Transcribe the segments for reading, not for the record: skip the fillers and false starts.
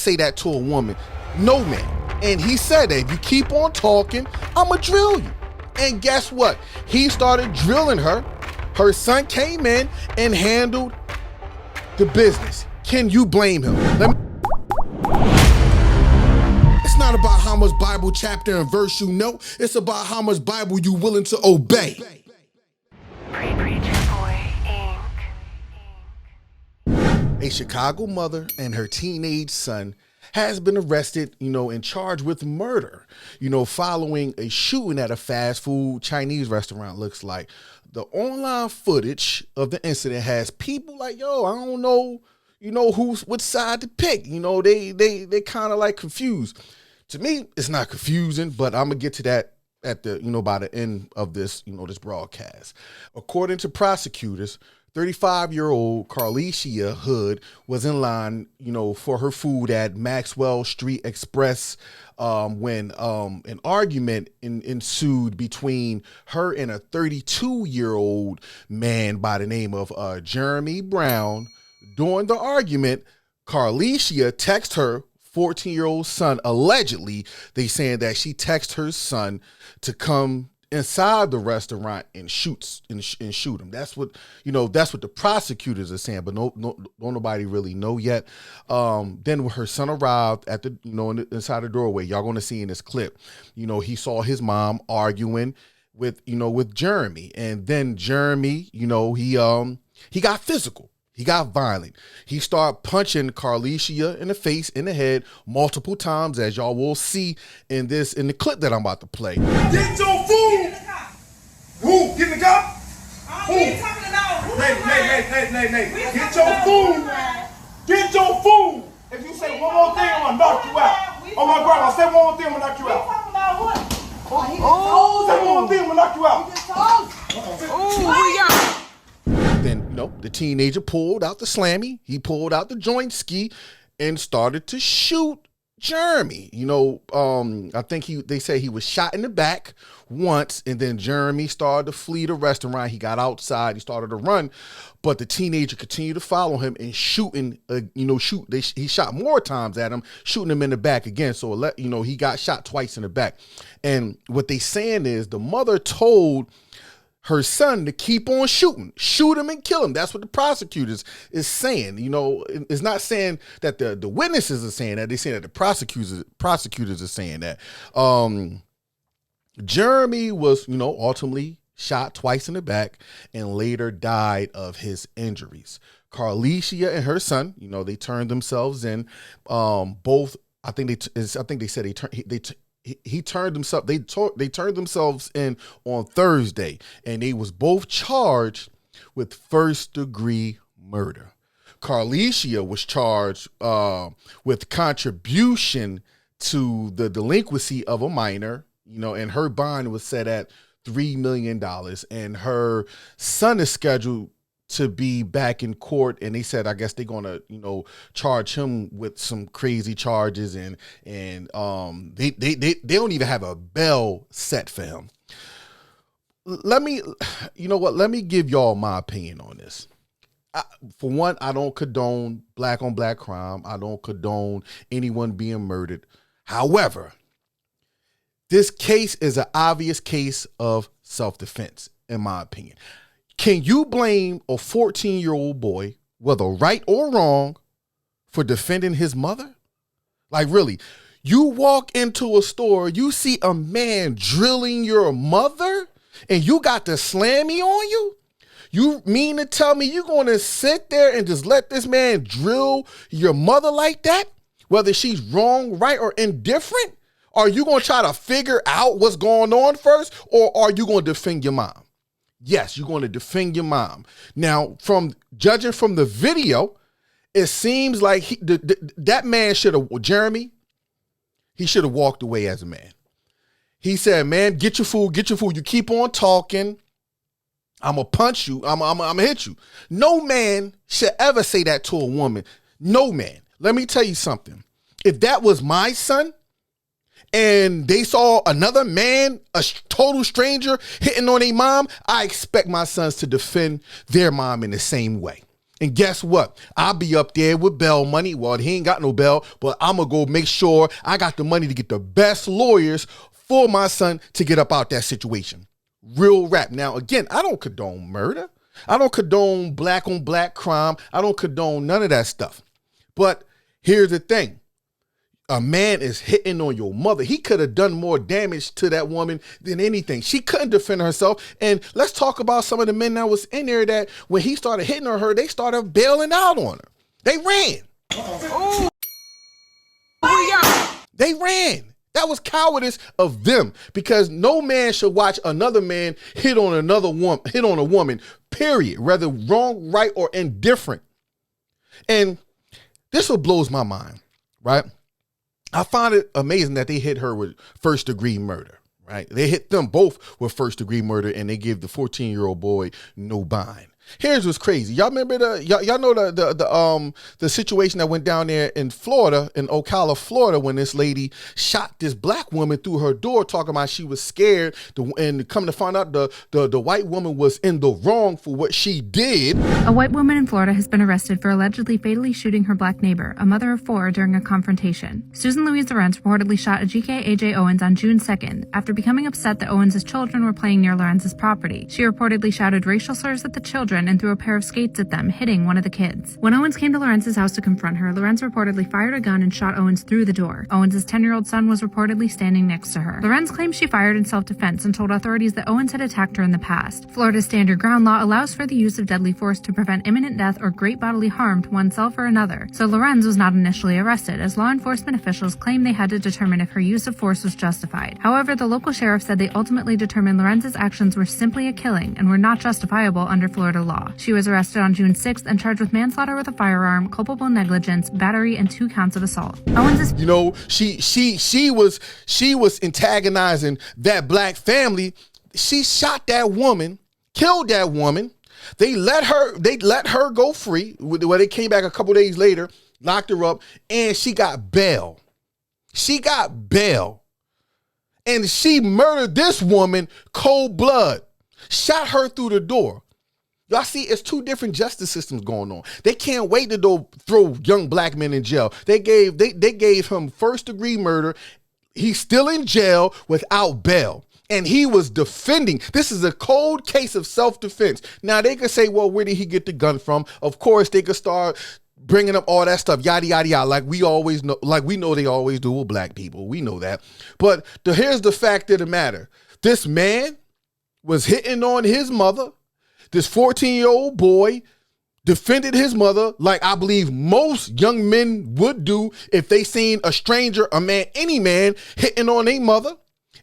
say that to a woman. No man. And he said that if you keep on talking, I'ma drill you. And guess what? He started drilling her. Her son came in and handled the business. Can you blame him? It's not about how much Bible chapter and verse you know. It's about how much Bible you willing to obey. Preacher Boy Inc. A Chicago mother and her teenage son has been arrested, and charged with murder, following a shooting at a fast food Chinese restaurant. Looks like the online footage of the incident has people like, I don't know, which side to pick. They kind of like confused. To me, it's not confusing, but I'm gonna get to that at the, by the end of this, this broadcast. According to prosecutors, 35-year-old Carlicia Hood was in line, for her food at Maxwell Street Express when an argument ensued between her and a 32-year-old man by the name of Jeremy Brown. During the argument, Carlicia texted her 14-year-old son. Allegedly, they saying that she texted her son to come inside the restaurant and shoot him. That's what the prosecutors are saying, but don't nobody really know yet. Then when her son arrived at the inside the doorway, y'all gonna see in this clip, he saw his mom arguing with Jeremy, and then Jeremy, he got physical. He got violent. He started punching Carlicia in the face, in the head, multiple times, as y'all will see in the clip that I'm about to play. Get your food! Who? Get in the car? Who? Nay. Get your food! Get your food! If you say one more thing, I'm gonna knock you out. Oh my grandma, say one more thing, I'm gonna knock you out. Talking about what? Say one more thing, I'm gonna knock you out. Then, the teenager pulled out the slammy, he pulled out the joint ski and started to shoot Jeremy. I think they say he was shot in the back once, and then Jeremy started to flee the restaurant. He got outside, he started to run, but the teenager continued to follow him and shooting, he shot more times at him, shooting him in the back again. So, he got shot twice in the back. And what they saying is the mother told her son to keep on shooting, shoot him and kill him. That's what the prosecutors is saying. It's not saying that the witnesses are saying that. They're saying that the prosecutors are saying that. Jeremy was, ultimately shot twice in the back and later died of his injuries. Carlicia and her son, they turned themselves in. Both, I think they said they turned themselves in on Thursday, and they was both charged with first-degree murder. Carlicia was charged with contribution to the delinquency of a minor, and her bond was set at $3 million, and her son is scheduled to be back in court, and they said, I guess they're gonna, charge him with some crazy charges, and they don't even have a bail set for him. Let me give y'all my opinion on this. For one, I don't condone black on black crime. I don't condone anyone being murdered. However, this case is an obvious case of self-defense, in my opinion. Can you blame a 14-year-old boy, whether right or wrong, for defending his mother? Like, really, you walk into a store, you see a man drilling your mother, and you got the slammy on you? You mean to tell me you're going to sit there and just let this man drill your mother like that? Whether she's wrong, right, or indifferent? Are you going to try to figure out what's going on first, or are you going to defend your mom? Yes, you're going to defend your mom. Now, from judging from the video, it seems like that man Jeremy, he should have walked away as a man. He said, man, get your food. You keep on talking, I'm going to punch you. I'm going to hit you. No man should ever say that to a woman. No man. Let me tell you something. If that was my son, and they saw another man, a total stranger, hitting on their mom, I expect my sons to defend their mom in the same way. And guess what? I'll be up there with bail money. Well, he ain't got no bail, but I'm going to go make sure I got the money to get the best lawyers for my son to get up out that situation. Real rap. Now, again, I don't condone murder. I don't condone black on black crime. I don't condone none of that stuff. But here's the thing. A man is hitting on your mother. He could have done more damage to that woman than anything. She couldn't defend herself. And let's talk about some of the men that was in there that when he started hitting on her, they started bailing out on her. They ran. They ran. That was cowardice of them, because no man should watch another man hit on a woman, period, whether wrong, right, or indifferent. And this what blows my mind, right? I find it amazing that they hit her with first degree murder, right? They hit them both with first degree murder, and they gave the 14-year-old boy no bind. Here's what's crazy. Y'all remember y'all know the situation that went down there in Florida, in Ocala, Florida, when this lady shot this black woman through her door, talking about she was scared, and come to find out the white woman was in the wrong for what she did. A white woman in Florida has been arrested for allegedly fatally shooting her black neighbor, a mother of 4, during a confrontation. Susan Louise Lorenz reportedly shot a GK AJ Owens on June 2nd after becoming upset that Owens' children were playing near Lorenz's property. She reportedly shouted racial slurs at the children and threw a pair of skates at them, hitting one of the kids. When Owens came to Lorenz's house to confront her, Lorenz reportedly fired a gun and shot Owens through the door. Owens' 10-year-old son was reportedly standing next to her. Lorenz claimed she fired in self-defense and told authorities that Owens had attacked her in the past. Florida's standard ground law allows for the use of deadly force to prevent imminent death or great bodily harm to oneself or another, so Lorenz was not initially arrested, as law enforcement officials claimed they had to determine if her use of force was justified. However, the local sheriff said they ultimately determined Lorenz's actions were simply a killing and were not justifiable under Florida law. She was arrested on June 6th and charged with manslaughter with a firearm, culpable negligence, battery, and 2 counts of assault. Owens is, she was antagonizing that black family. She shot that woman, killed that woman. They let her go free. Well, they came back a couple days later, locked her up, and she got bail. And she murdered this woman cold blood, shot her through the door. Y'all see, it's 2 different justice systems going on. They can't wait to throw young black men in jail. They gave him first degree murder. He's still in jail without bail. And he was defending. This is a cold case of self-defense. Now, they could say, well, where did he get the gun from? Of course, they could start bringing up all that stuff, yada, yada, yada, like we know they always do with black people. We know that. But here's the fact of the matter. This man was hitting on his mother. This 14-year-old boy defended his mother like I believe most young men would do if they seen a stranger, a man, any man hitting on their mother.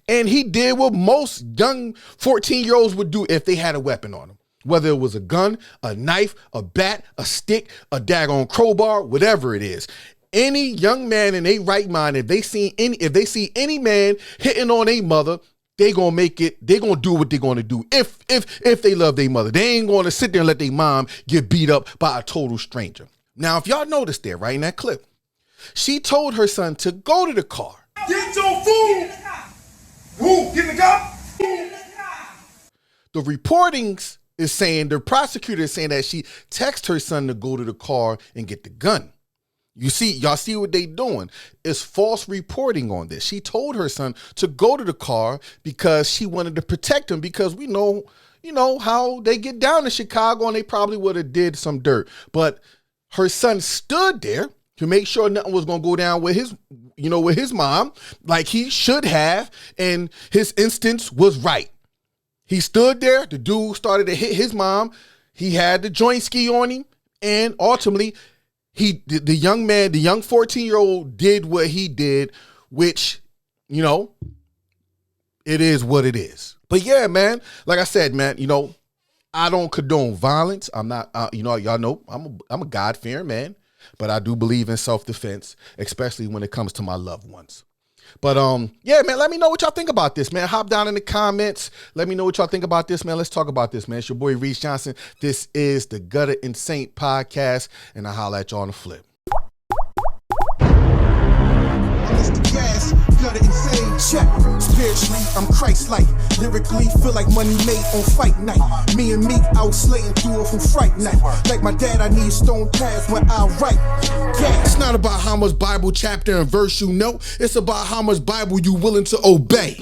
And he did what most young 14-year-olds would do if they had a weapon on them. Whether it was a gun, a knife, a bat, a stick, a daggone crowbar, whatever it is. Any young man in their right mind, if they see any man hitting on their mother, they gonna do what they're gonna do if they love their mother. They ain't gonna sit there and let their mom get beat up by a total stranger. Now, if y'all noticed there, right in that clip, she told her son to go to the car. Get your food! Who? Get in the car? The reportings is saying, the prosecutor is saying that she texted her son to go to the car and get the gun. Y'all see what they doing? It's false reporting on this. She told her son to go to the car because she wanted to protect him, because we know, how they get down to Chicago, and they probably would have did some dirt. But her son stood there to make sure nothing was going to go down with his mom, like he should have, and his instincts was right. He stood there. The dude started to hit his mom. He had the joint ski on him, and ultimately, the young 14-year-old did what he did, which, it is what it is. But yeah, man, like I said, man, I don't condone violence. I'm not, y'all know I'm a God-fearing man, but I do believe in self-defense, especially when it comes to my loved ones. But yeah, man, let me know what y'all think about this, man. Hop down in the comments. Let me know what y'all think about this, man. Let's talk about this, man. It's your boy, Reese Johnson. This is the Gutta And Saved podcast, and I'll holler at y'all on the flip. Gutta and Saved, check. Spiritually, I'm Christ-like. Lyrically, feel like money made on fight night. Me and Meek out slaying duo from Fright Night. Like my dad, I need stone pads when I write. Yeah. It's not about how much Bible chapter and verse you know. It's about how much Bible you willing to obey.